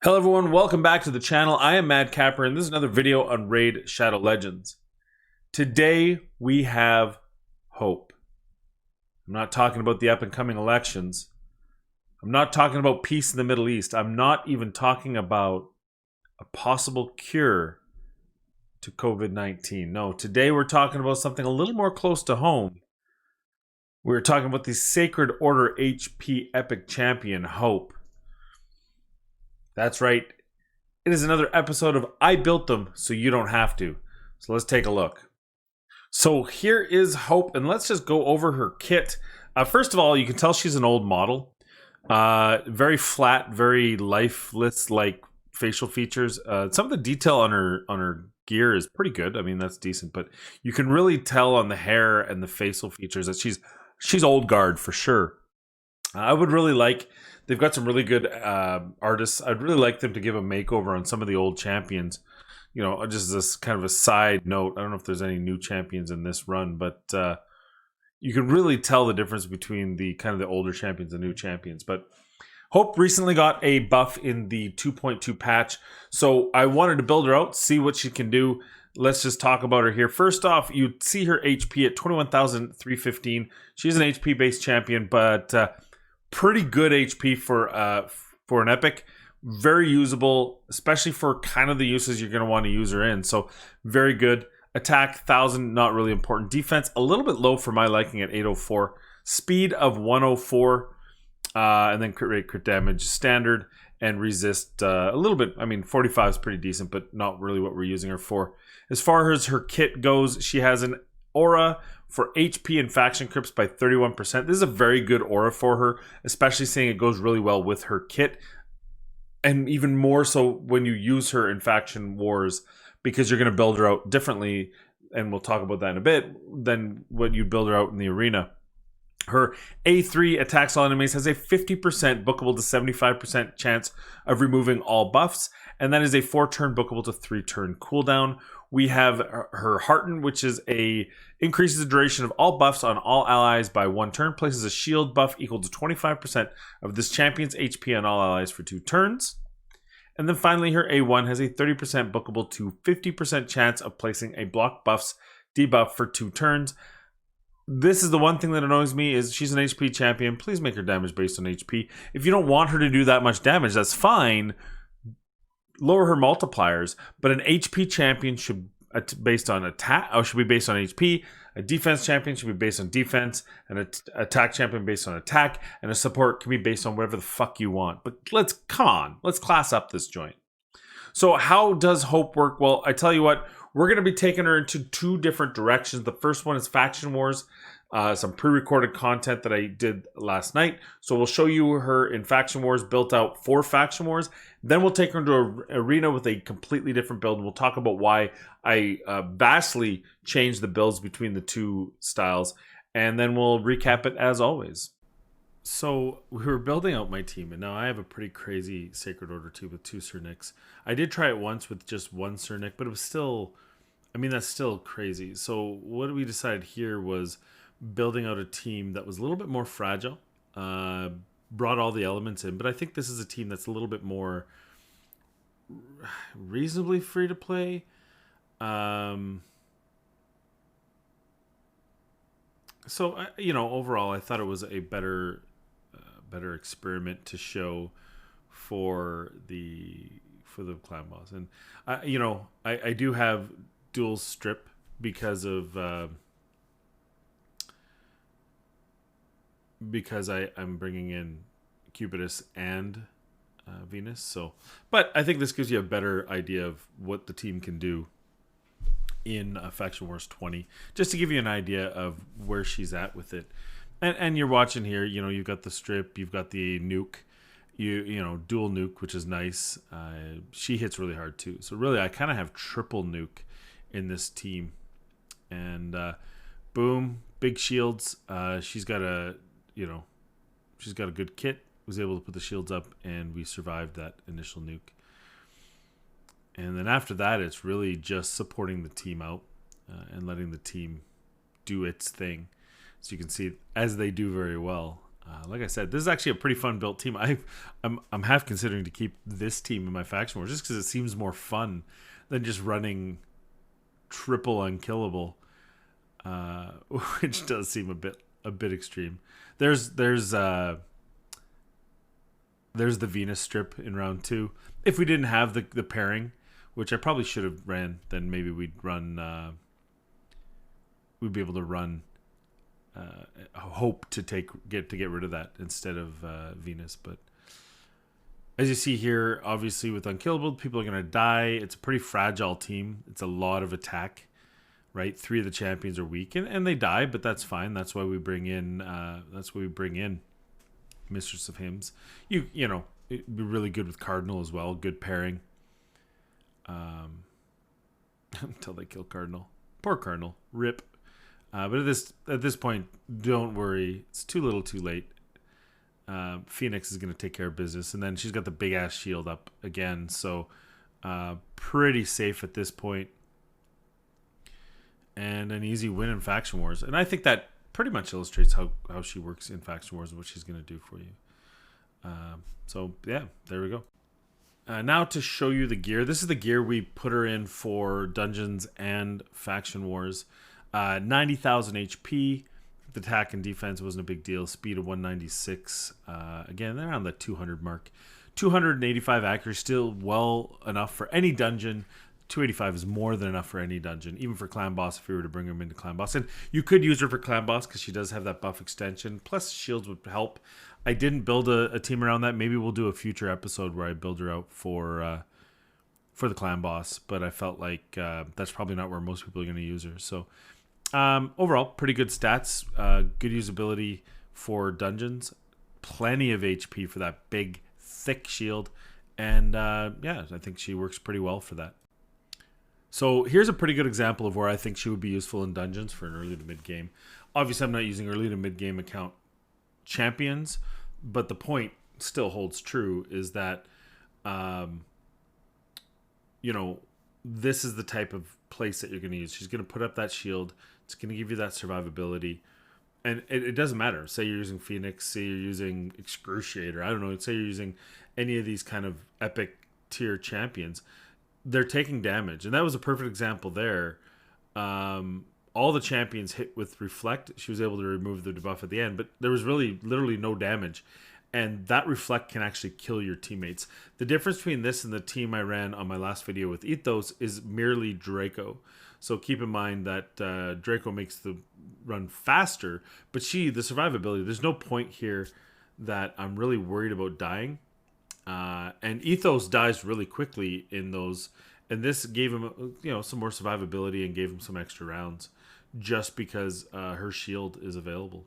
Hello everyone, welcome back to the channel. I am Mad Capper and this is another video on Raid Shadow Legends. Today we have hope. I'm not talking about the up and coming elections. I'm not talking about peace in the Middle East. I'm not even talking about a possible cure to COVID-19. No, today we're talking about something a little more close to home. We're talking about the Sacred Order HP Epic Champion, Hope. That's right. It is another episode of I Built Them So You Don't Have to. So let's take a look. So here is Hope, and let's just go over her kit. First of all, you can tell she's an old model. Very flat, very lifeless like facial features. Some of the detail on her gear is pretty good. I mean, that's decent, but you can really tell on the hair and the facial features that she's old guard for sure. I would really like. They've got some really good artists. I'd really like them to give a makeover on some of the old champions. You know, just this kind of a side note. I don't know if there's any new champions in this run, but you can really tell the difference between the kind of the older champions and new champions. But Hope recently got a buff in the 2.2 patch, so I wanted to build her out, see what she can do. Let's just talk about her here. First off, you see her HP at 21,315. She's an HP based champion, but pretty good HP for an epic. Very usable, especially for kind of the uses you're going to want to use her in. So very good. Attack 1,000, not really important. Defense a little bit low for my liking at 804. Speed of 104, and then crit rate, crit damage standard, and resist a little bit. I mean, 45 is pretty decent, but not really what we're using her for. As far as her kit goes, she has an aura for HP and faction crypts by 31%. This is a very good aura for her, especially seeing it goes really well with her kit. And even more so when you use her in faction wars, because you're going to build her out differently, and we'll talk about that in a bit, than what you build her out in the arena. Her A3 attacks all enemies has a 50% bookable to 75% chance of removing all buffs, and that is a 4-turn bookable to 3-turn cooldown. We have her Hearten, which is increases the duration of all buffs on all allies by 1 turn, places a shield buff equal to 25% of this champion's HP on all allies for 2 turns. And then finally, her A1 has a 30% bookable to 50% chance of placing a block buff's debuff for 2 turns. This is the one thing that annoys me is she's an HP champion. Please make her damage based on HP. If you don't want her to do that much damage, that's fine. Lower her multipliers, but an HP champion should based on attack or should be based on HP. A defense champion should be based on defense, an attack champion based on attack, and a support can be based on whatever the fuck you want. But let's class up this joint. So how does Hope work? Well, I tell you what, we're going to be taking her into 2 different directions. The first one is Faction Wars, some pre-recorded content that I did last night. So we'll show you her in Faction Wars built out for Faction Wars. Then we'll take her into an arena with a completely different build. We'll talk about why I vastly changed the builds between the 2 styles. And then we'll recap it as always. So we were building out my team, and now I have a pretty crazy Sacred Order team with 2 Cernics. I did try it once with just 1 Cernic, but it was still, I mean, that's still crazy. So what we decided here was building out a team that was a little bit more fragile, brought all the elements in, but I think this is a team that's a little bit more reasonably free to play. So, you know, overall, I thought it was a better experiment to show for the clan boss. And you know, I do have dual strip because of because I'm bringing in Cupidus and Venus. So, but I think this gives you a better idea of what the team can do in Faction Wars 20, just to give you an idea of where she's at with it. And you're watching here, you know, you've got the strip, you've got the nuke, you know, dual nuke, which is nice. She hits really hard too. So really, I kind of have triple nuke in this team. And boom, big shields. She's got a good kit. Was able to put the shields up, and we survived that initial nuke. And then after that, it's really just supporting the team out and letting the team do its thing. So you can see, as they do very well, Like I said, this is actually a pretty fun built team. I'm half considering to keep this team in my faction wars just because it seems more fun than just running triple unkillable, which does seem a bit extreme. There's the Venus strip in round 2. If we didn't have the pairing, which I probably should have ran, then maybe we'd be able to run Hope to get rid of that instead of Venus. But as you see here, obviously with Unkillable, people are going to die. It's a pretty fragile team. It's a lot of attack, right? 3 of the champions are weak, and they die, but that's fine. That's why we bring in Mistress of Hymns. You know, it'd be really good with Cardinal as well. Good pairing. Until they kill Cardinal. Poor Cardinal. Rip. But at this point, don't worry. It's too little, too late. Phoenix is going to take care of business, and then she's got the big ass shield up again, so pretty safe at this point. And an easy win in Faction Wars, and I think that pretty much illustrates how she works in Faction Wars and what she's going to do for you. So yeah, there we go. Now to show you the gear. This is the gear we put her in for Dungeons and Faction Wars. 90,000 HP. The attack and defense wasn't a big deal. Speed of 196. Again, they're on the 200 mark. 285 accuracy, still well enough for any dungeon. 285 is more than enough for any dungeon, even for Clan Boss if we were to bring him into Clan Boss. And you could use her for Clan Boss because she does have that buff extension. Plus, shields would help. I didn't build a team around that. Maybe we'll do a future episode where I build her out for the Clan Boss. But I felt like that's probably not where most people are going to use her. So overall, pretty good stats. Good usability for dungeons. Plenty of HP for that big, thick shield. And yeah, I think she works pretty well for that. So here's a pretty good example of where I think she would be useful in dungeons for an early to mid game. Obviously, I'm not using early to mid game account champions, but the point still holds true is that, you know, this is the type of place that you're going to use. She's going to put up that shield. It's going to give you that survivability. And it doesn't matter. Say you're using Phoenix, say you're using Excruciator. I don't know. Say you're using any of these kind of epic tier champions. They're taking damage. And that was a perfect example there. All the champions hit with Reflect. She was able to remove the debuff at the end. But there was really literally no damage. And that Reflect can actually kill your teammates. The difference between this and the team I ran on my last video with Ethos is merely Draco. So keep in mind that Draco makes the run faster, but the survivability, there's no point here that I'm really worried about dying. And Ethos dies really quickly in those, and this gave him, you know, some more survivability and gave him some extra rounds just because her shield is available.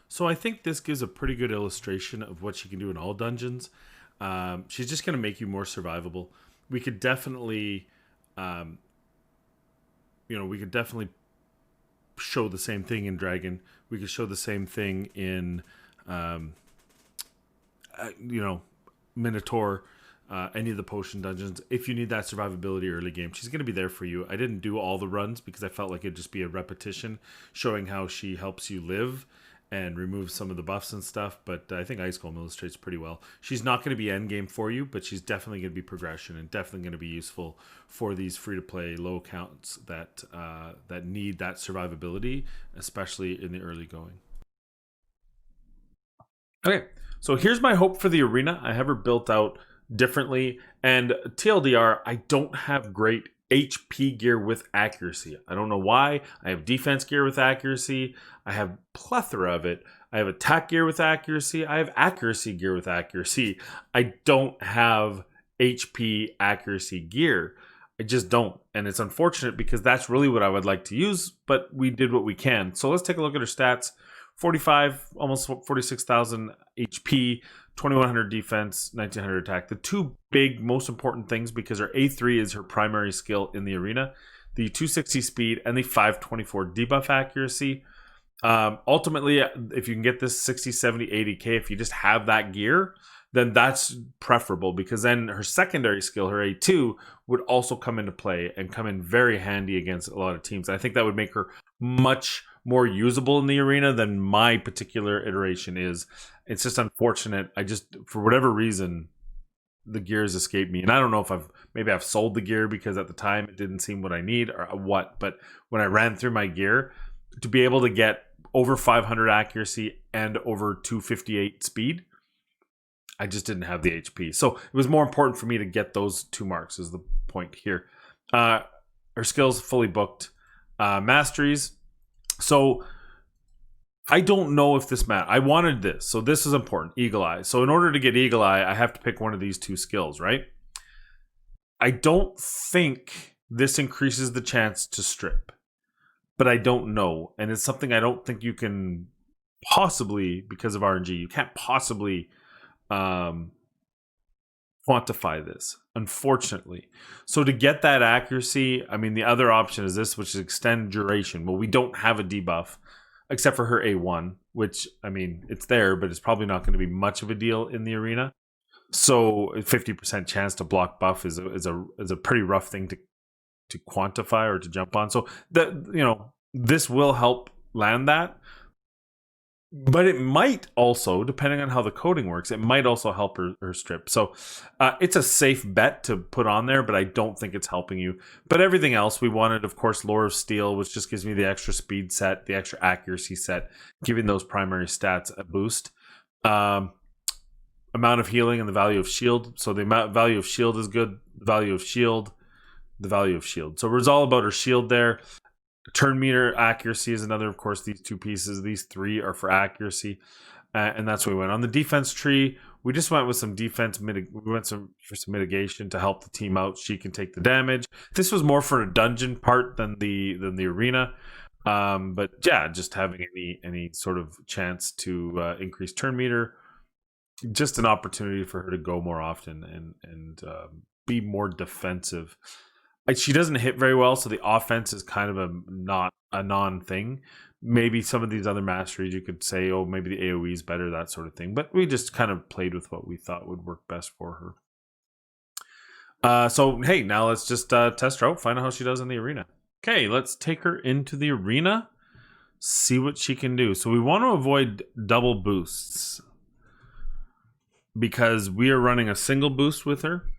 So I think this gives a pretty good illustration of what she can do in all dungeons. She's just going to make you more survivable. We could definitely, we could definitely show the same thing in Dragon. We could show the same thing in, Minotaur, any of the potion dungeons. If you need that survivability early game, she's going to be there for you. I didn't do all the runs because I felt like it'd just be a repetition showing how she helps you live and remove some of the buffs and stuff, but I think Ice Golem illustrates pretty well. She's not going to be endgame for you, but she's definitely going to be progression and definitely going to be useful for these free-to-play low accounts that need that survivability, especially in the early going. Okay, so here's my hope for the arena. I have her built out differently, and TLDR, I don't have great HP gear with accuracy. I don't know why. I have defense gear with accuracy. I have plethora of it. I have attack gear with accuracy. I have accuracy gear with accuracy. I don't have HP accuracy gear. I just don't. And it's unfortunate because that's really what I would like to use, but we did what we can. So let's take a look at her stats. 45, almost 46,000 HP, 2,100 defense, 1,900 attack. The two big, most important things, because her A3 is her primary skill in the arena, the 260 speed and the 524 debuff accuracy. Ultimately, if you can get this 60, 70, 80k, if you just have that gear, then that's preferable, because then her secondary skill, her A2, would also come into play and come in very handy against a lot of teams. I think that would make her much more usable in the arena than my particular iteration is. It's just unfortunate. I just, for whatever reason, the gears escaped me. And I don't know if I've sold the gear because at the time it didn't seem what I need or what. But when I ran through my gear, to be able to get over 500 accuracy and over 258 speed, I just didn't have the HP. So it was more important for me to get those 2 marks is the point here. Her skills fully booked. Masteries. So I don't know if this matters. I wanted this. So this is important. Eagle Eye. So in order to get Eagle Eye, I have to pick one of these 2 skills, right? I don't think this increases the chance to strip, but I don't know. And it's something I don't think you can possibly, because of RNG, you can't possibly quantify this, unfortunately. So to get that accuracy, I mean, the other option is this, which is extend duration. Well, we don't have a debuff except for her A1, which, I mean, it's there, but it's probably not going to be much of a deal in the arena. So 50% chance to block buff is a pretty rough thing to quantify or to jump on. So this will help land that. But it might also, depending on how the coding works, it might also help her strip. So it's a safe bet to put on there, but I don't think it's helping you. But everything else, we wanted, of course, Lore of Steel, which just gives me the extra speed set, the extra accuracy set, giving those primary stats a boost. Amount of healing and the value of shield. So the value of shield is good. The value of shield. So it was all about her shield there. Turn meter accuracy is another, of course, these 2 pieces. These 3 are for accuracy. And that's what we went. On the defense tree, we just went with some defense. We went for some mitigation to help the team out. She can take the damage. This was more for a dungeon part than the arena. But yeah, just having any sort of chance to increase turn meter. Just an opportunity for her to go more often and be more defensive. She doesn't hit very well, so the offense is kind of a non-thing. Maybe some of these other masteries you could say, oh, maybe the AoE is better, that sort of thing. But we just kind of played with what we thought would work best for her. So, hey, now let's just test her out, find out how she does in the arena. Okay, let's take her into the arena, see what she can do. So we want to avoid double boosts because we are running a single boost with her.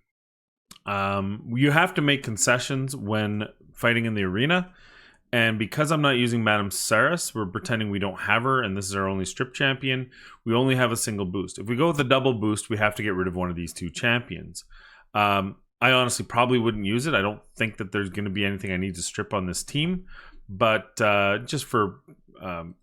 You have to make concessions when fighting in the arena, and because I'm not using Madame Saris, we're pretending we don't have her, and this is our only strip champion. We only have a single boost. If we go with a double boost, we have to get rid of one of these 2 champions. I honestly probably wouldn't use it. I don't think that there's going to be anything I need to strip on this team, but just for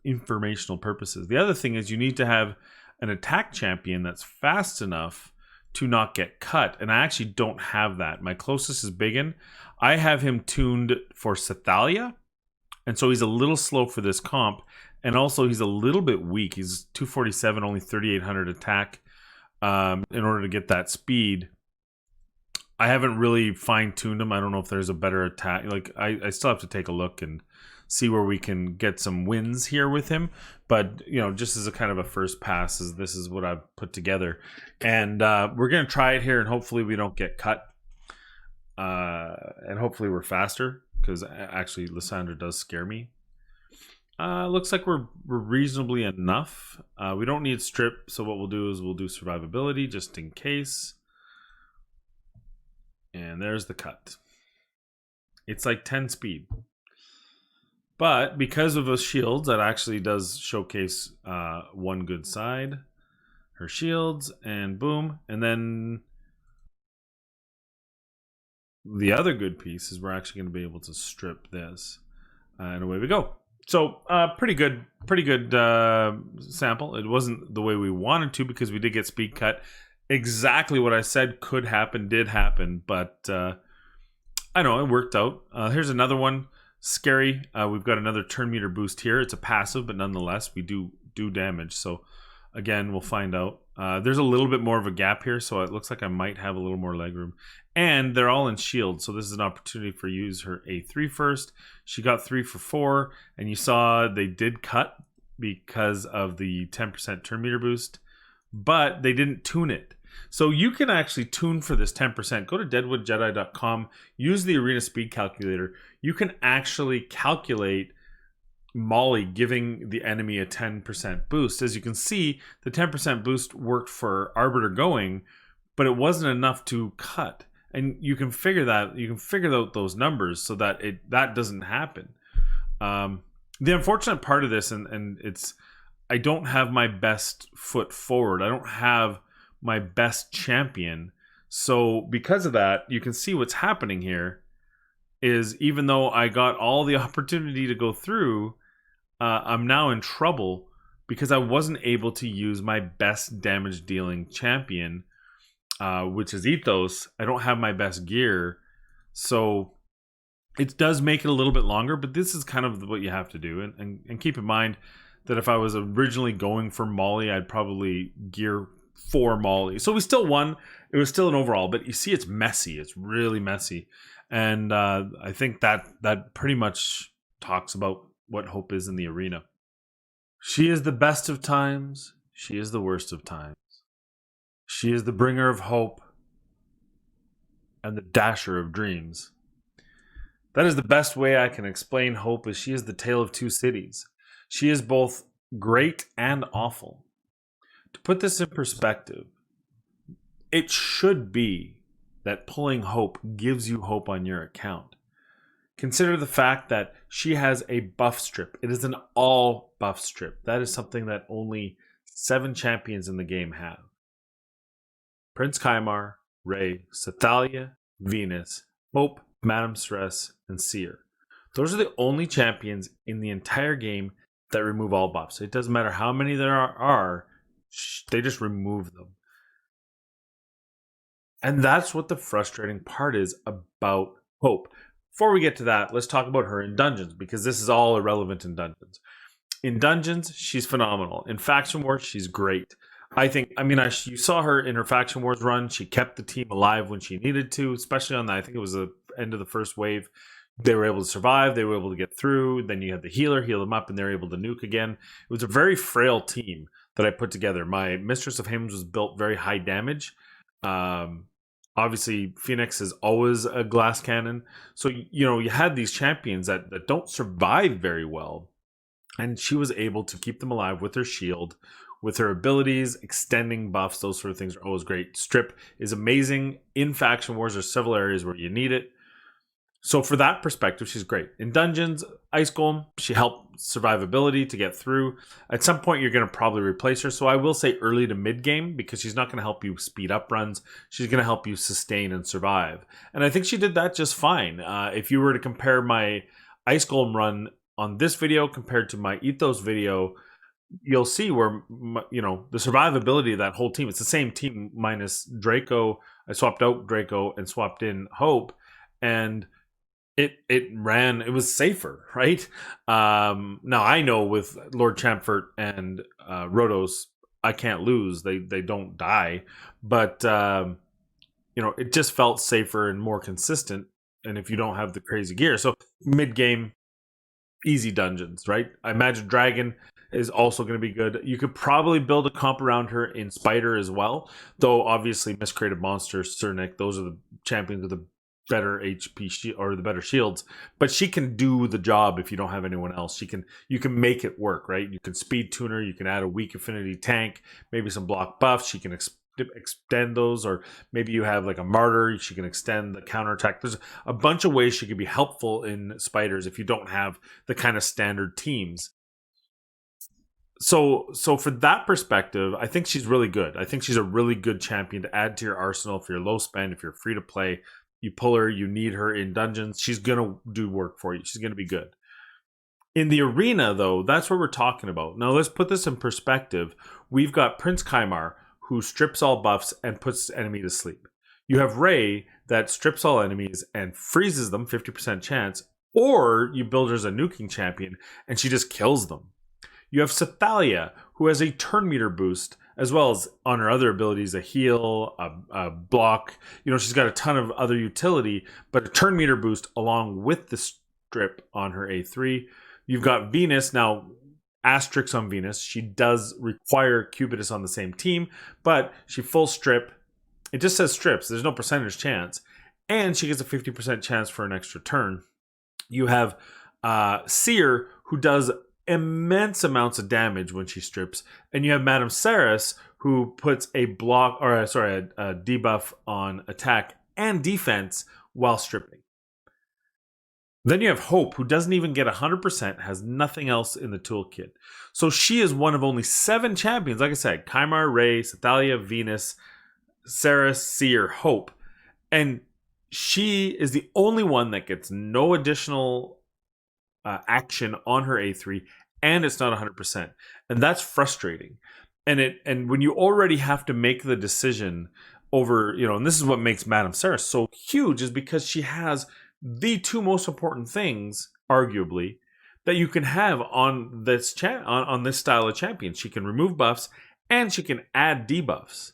informational purposes. The other thing is you need to have an attack champion that's fast enough to not get cut, and I actually don't have that. My closest is Biggin. I have him tuned for Cephalia, and so he's a little slow for this comp, and also he's a little bit weak. He's 247, only 3,800 attack in order to get that speed. I haven't really fine-tuned him. I don't know if there's a better attack. Like I still have to take a look and see where we can get some wins here with him. But, just as a kind of a first pass, this is what I've put together. And we're going to try it here, and hopefully we don't get cut. And hopefully we're faster, because actually Lysandra does scare me. Looks like we're reasonably enough. We don't need strip, so what we'll do is we'll do survivability just in case. And there's the cut. It's like 10 speed. But because of those shields, that actually does showcase one good side. Her shields, and boom. And then the other good piece is we're actually going to be able to strip this. And away we go. So pretty good sample. It wasn't the way we wanted to because we did get speed cut. Exactly what I said could happen, did happen. But I know, it worked out. Here's another one. Scary. We've got another turn meter boost here. It's a passive, but nonetheless, we do damage. So, again, we'll find out. There's a little bit more of a gap here, so it looks like I might have a little more leg room. And they're all in shield, so this is an opportunity for you to use her A3 first. She got 3 for 4, and you saw they did cut because of the 10% turn meter boost, but they didn't tune it. So you can actually tune for this 10%. Go to deadwoodjedi.com, use the arena speed calculator. You can actually calculate Molly giving the enemy a 10% boost. As you can see, the 10% boost worked for Arbiter going, but it wasn't enough to cut. And you can figure out those numbers so that that doesn't happen. The unfortunate part of this, and it's, I don't have my best foot forward. I don't have my best champion. So because of that, you can see what's happening here is, even though I got all the opportunity to go through, I'm now in trouble because I wasn't able to use my best damage dealing champion, which is Ethos. I don't have my best gear. So it does make it a little bit longer, but this is kind of what you have to do. And keep in mind that if I was originally going for Molly, I'd probably gear for Molly. So we still won. It was still an overall, but you see it's messy. It's really messy. And I think that pretty much talks about what Hope is in the arena. She is the best of times. She is the worst of times. She is the bringer of hope and the dasher of dreams. That is the best way I can explain Hope, as she is the tale of two cities. She is both great and awful. To put this in perspective, it should be that pulling Hope gives you hope on your account. Consider the fact that she has a buff strip. It is an all buff strip. That is something that only 7 champions in the game have. Prince Kymar, Ray, Cephalia, Venus, Hope, Madame Stress, and Seer. Those are the only champions in the entire game that remove all buffs. It doesn't matter how many there are, they just remove them. And that's what the frustrating part is about Hope. Before we get to that, let's talk about her in dungeons, because this is all irrelevant in dungeons. In dungeons, she's phenomenal. In Faction Wars, she's great. You saw her in her Faction Wars run. She kept the team alive when she needed to, especially on I think it was the end of the first wave. They were able to survive. They were able to get through. Then you had the healer heal them up, and they were able to nuke again. It was a very frail team that I put together. My Mistress of Hymns was built very high damage. Obviously, Phoenix is always a glass cannon. So, you had these champions that don't survive very well. And she was able to keep them alive with her shield, with her abilities, extending buffs. Those sort of things are always great. Strip is amazing. In Faction Wars, there's several areas where you need it. So for that perspective, she's great. In dungeons, Ice Golem, she helped survivability to get through. At some point, you're going to probably replace her. So I will say early to mid game, because she's not going to help you speed up runs. She's going to help you sustain and survive. And I think she did that just fine. If you were to compare my Ice Golem run on this video compared to my Ethos video, you'll see where, the survivability of that whole team, it's the same team minus Draco. I swapped out Draco and swapped in Hope. And it was safer, right? Now I know with Lord Champfort and Rhodos, I can't lose. They don't die, but it just felt safer and more consistent. And if you don't have the crazy gear, so mid game, easy dungeons, right? I imagine Dragon is also going to be good. You could probably build a comp around her in Spider as well, though obviously Miscreated Monster, Cernic, those are the champions with the better HP or the better shields, but she can do the job if you don't have anyone else. You can make it work, right? You can speed tune her, you can add a weak affinity tank, maybe some block buffs, she can extend those, or maybe you have like a martyr, she can extend the counterattack. There's a bunch of ways she could be helpful in Spiders if you don't have the kind of standard teams. So for that perspective, I think she's really good. I think she's a really good champion to add to your arsenal if you're low spend, if you're free to play. You pull her, you need her in dungeons. She's going to do work for you. She's going to be good. In the arena, though, that's what we're talking about. Now, let's put this in perspective. We've got Prince Kymar, who strips all buffs and puts the enemy to sleep. You have Ray that strips all enemies and freezes them, 50% chance, or you build her as a nuking champion and she just kills them. You have Cephalia, who has a turn meter boost, as well as on her other abilities, a heal, a block. She's got a ton of other utility, but a turn meter boost along with the strip on her A3. You've got Venus. Now, asterisks on Venus. She does require Cubitus on the same team, but she full strip. It just says strips. There's no percentage chance. And she gets a 50% chance for an extra turn. You have Seer, who does immense amounts of damage when she strips. And you have Madame Ceres, who puts a debuff on attack and defense while stripping. Then you have Hope, who doesn't even get 100%, has nothing else in the toolkit. So she is one of only 7 champions. Like I said, Kymar, Ray, Cephalia, Venus, Ceres, Seer, Hope. And she is the only one that gets no additional action on her A3, and it's not 100%. And that's frustrating. And when you already have to make the decision over, and this is what makes Madame Ceres so huge, is because she has the 2 most important things, arguably, that you can have on this on this style of champion. She can remove buffs and she can add debuffs.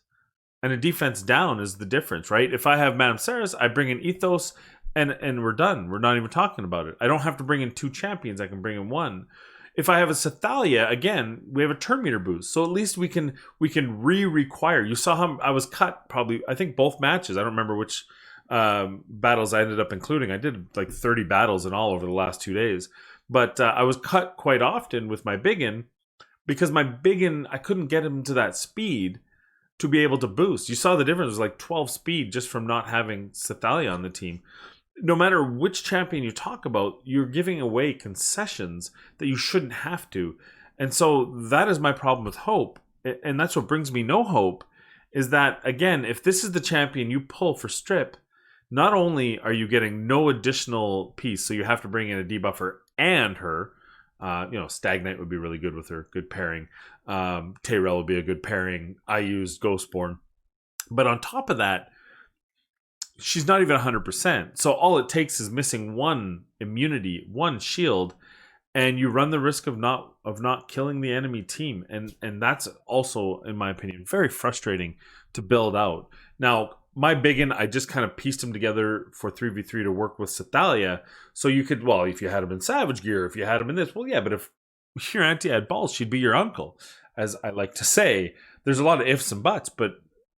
And a defense down is the difference, right? If I have Madame Ceres, I bring in Ethos and we're done. We're not even talking about it. I don't have to bring in 2 champions. I can bring in 1. If I have a Cephalia, again, we have a turn meter boost. So at least we can re-require. You saw how I was cut probably, I think both matches. I don't remember which battles I ended up including. I did like 30 battles in all over the last 2 days. But I was cut quite often with my Biggin because my Biggin, I couldn't get him to that speed to be able to boost. You saw the difference. It was like 12 speed just from not having Cephalia on the team. No matter which champion you talk about, you're giving away concessions that you shouldn't have to. And so that is my problem with Hope. And that's what brings me no hope, is that, again, if this is the champion you pull for strip, not only are you getting no additional piece, so you have to bring in a debuffer and her, Stagnite would be really good with her, good pairing. Tayrell would be a good pairing. I used Ghostborn. But on top of that, she's not even 100%. So all it takes is missing 1 immunity, 1 shield, and you run the risk of not killing the enemy team. And that's also, in my opinion, very frustrating to build out. Now, my Biggin, I just kind of pieced them together for 3v3 to work with Cephalia. So you could, if you had him in Savage Gear, if you had him in this, but if your auntie had balls, she'd be your uncle, as I like to say. There's a lot of ifs and buts, but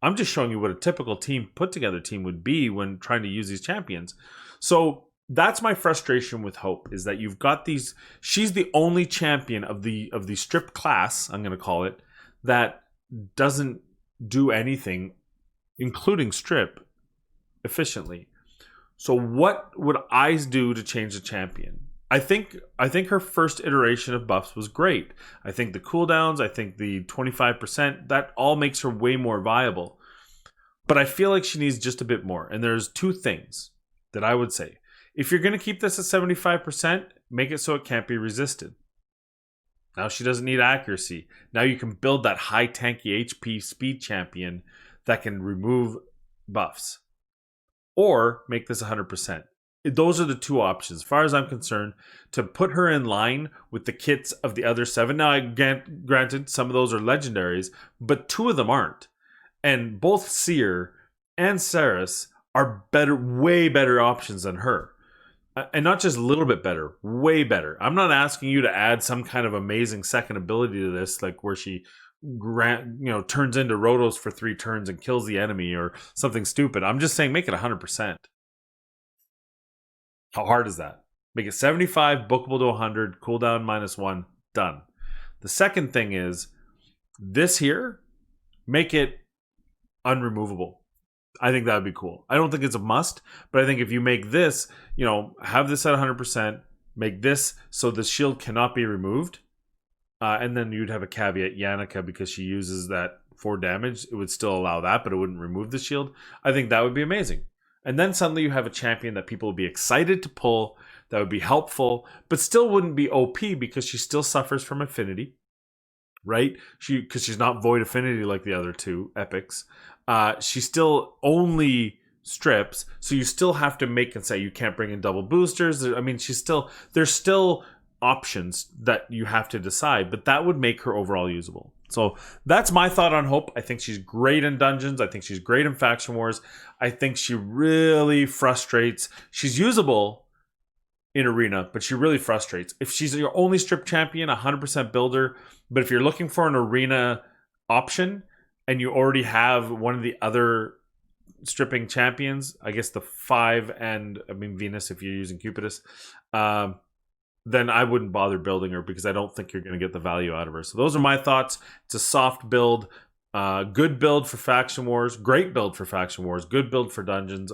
I'm just showing you what a typical team, put together team would be when trying to use these champions. So that's my frustration with Hope, is that you've got these, she's the only champion of the strip class, I'm going to call it, that doesn't do anything, including strip, efficiently. So what would I do to change the champion? I think her first iteration of buffs was great. I think the cooldowns, I think the 25%, that all makes her way more viable. But I feel like she needs just a bit more. And there's 2 things that I would say. If you're going to keep this at 75%, make it so it can't be resisted. Now she doesn't need accuracy. Now you can build that high tanky HP speed champion that can remove buffs. Or make this 100%. Those are the 2 options, as far as I'm concerned, to put her in line with the kits of the other 7. Now, granted, some of those are legendaries, but 2 of them aren't. And both Seer and Ceres are way better options than her. And not just a little bit better, way better. I'm not asking you to add some kind of amazing second ability to this, like where she turns into Rotos for 3 turns and kills the enemy or something stupid. I'm just saying make it 100%. How hard is that? Make it 75, bookable to 100, cooldown -1, done. The second thing is, this here, make it unremovable. I think that would be cool. I don't think it's a must, but I think if you make this, have this at 100%, make this so the shield cannot be removed, and then you'd have a caveat, Yannicka, because she uses that 4 damage, it would still allow that, but it wouldn't remove the shield. I think that would be amazing. And then suddenly you have a champion that people would be excited to pull, that would be helpful, but still wouldn't be OP because she still suffers from affinity, right? Because she's not void affinity like the other 2 epics. She still only strips, so you still have to make and say you can't bring in double boosters. I mean, there's still options that you have to decide, but that would make her overall usable. So that's my thought on Hope. I think she's great in dungeons. I think she's great in faction wars. I think she really frustrates. She's usable in arena, but she really frustrates. If she's your only strip champion, 100% builder, but if you're looking for an arena option and you already have one of the other stripping champions, I guess the 5 and Venus if you're using Cupidus, then I wouldn't bother building her because I don't think you're going to get the value out of her. So those are my thoughts. It's a soft build, good build for faction wars, great build for faction wars, good build for dungeons,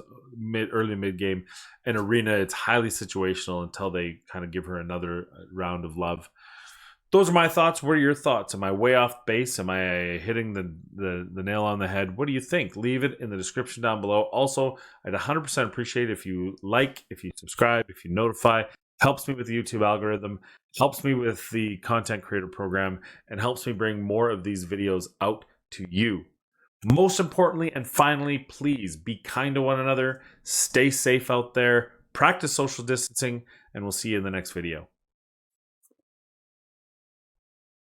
early mid game, and arena. It's highly situational until they kind of give her another round of love. Those are my thoughts. What are your thoughts? Am I way off base? Am I hitting the nail on the head? What do you think? Leave it in the description down below. Also, I'd 100% appreciate if you like, if you subscribe, if you notify. Helps me with the YouTube algorithm, helps me with the content creator program, and helps me bring more of these videos out to you. Most importantly and finally, please be kind to one another, stay safe out there, practice social distancing, and we'll see you in the next video.